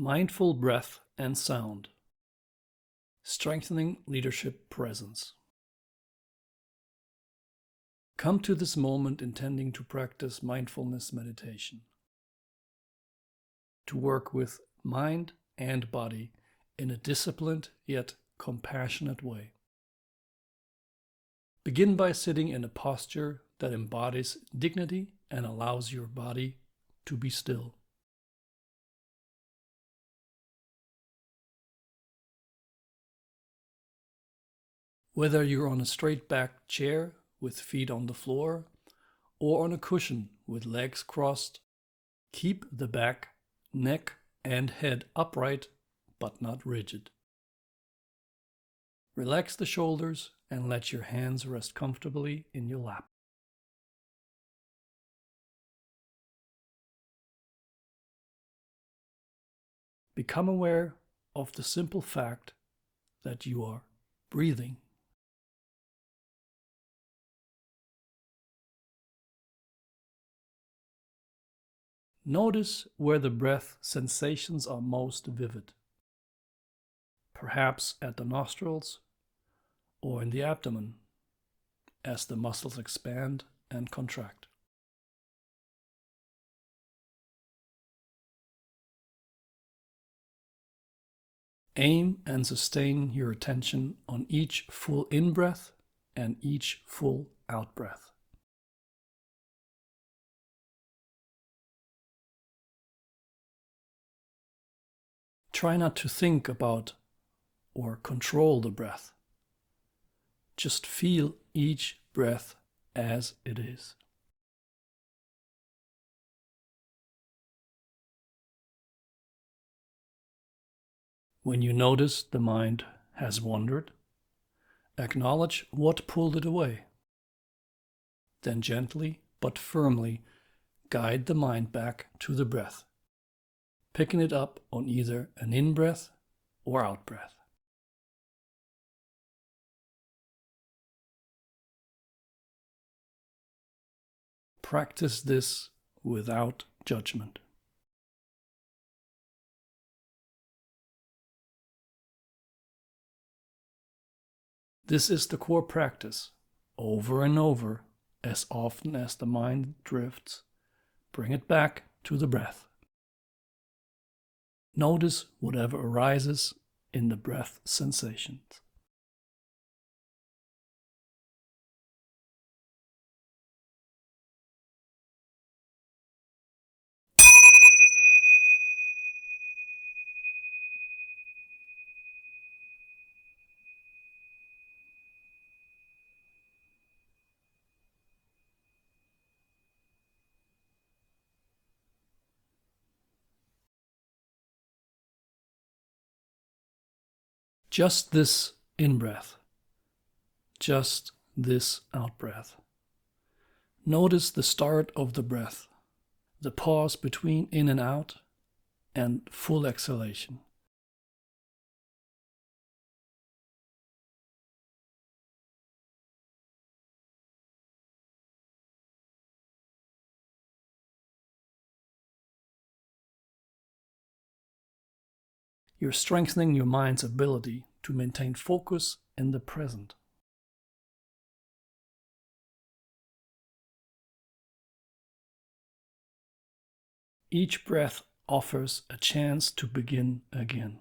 Mindful breath and sound. Strengthening leadership presence. Come to this moment intending to practice mindfulness meditation, to work with mind and body in a disciplined yet compassionate way. Begin by sitting in a posture that embodies dignity and allows your body to be still. Whether you're on a straight-backed chair with feet on the floor or on a cushion with legs crossed, keep the back, neck, and head upright but not rigid. Relax the shoulders and let your hands rest comfortably in your lap. Become aware of the simple fact that you are breathing. Notice where the breath sensations are most vivid, perhaps at the nostrils or in the abdomen, as the muscles expand and contract. Aim and sustain your attention on each full in-breath and each full out-breath. Try not to think about or control the breath. Just feel each breath as it is. When you notice the mind has wandered, acknowledge what pulled it away. Then gently but firmly guide the mind back to the breath, picking it up on either an in-breath or out-breath. Practice this without judgment. This is the core practice. Over and over, as often as the mind drifts, bring it back to the breath. Notice whatever arises in the breath sensations. Just this in-breath, just this out-breath. Notice the start of the breath, the pause between in and out, and full exhalation. You're strengthening your mind's ability to maintain focus in the present. Each breath offers a chance to begin again.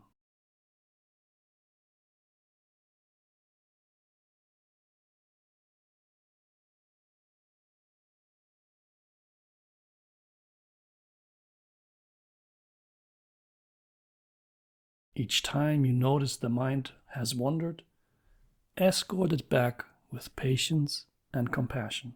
Each time you notice the mind has wandered, escort it back with patience and compassion.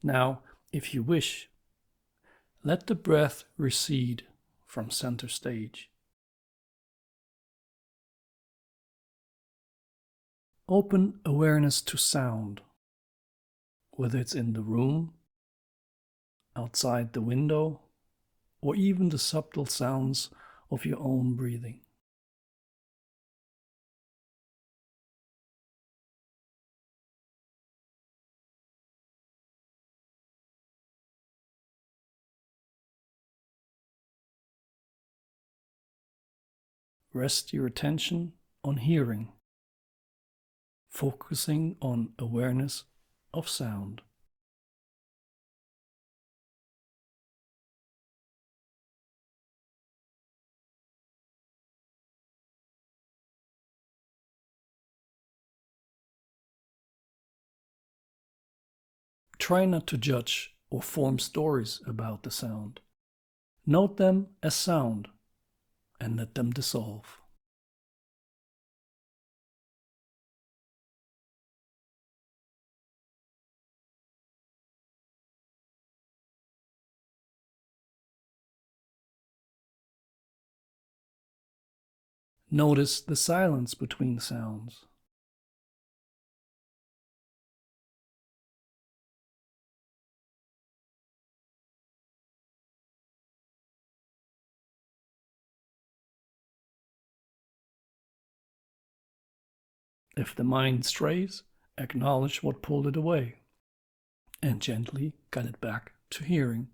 Now, if you wish, let the breath recede from center stage. Open awareness to sound, whether it's in the room, outside the window, or even the subtle sounds of your own breathing. Rest your attention on hearing, focusing on awareness of sound. Try not to judge or form stories about the sound. Note them as sound and let them dissolve. Notice the silence between sounds. If the mind strays, acknowledge what pulled it away and gently guide it back to hearing.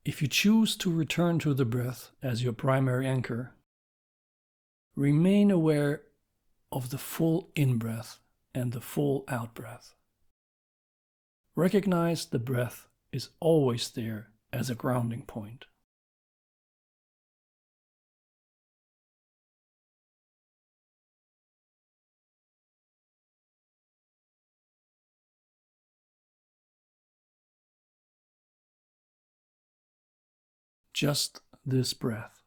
If you choose to return to the breath as your primary anchor, remain aware of the full in-breath and the full out-breath. Recognize the breath is always there as a grounding point. Just this breath.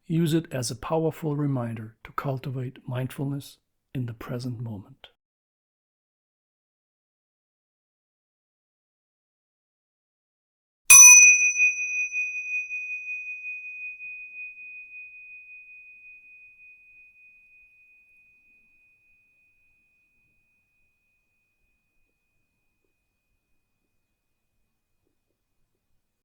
Use it as a powerful reminder to cultivate mindfulness in the present moment.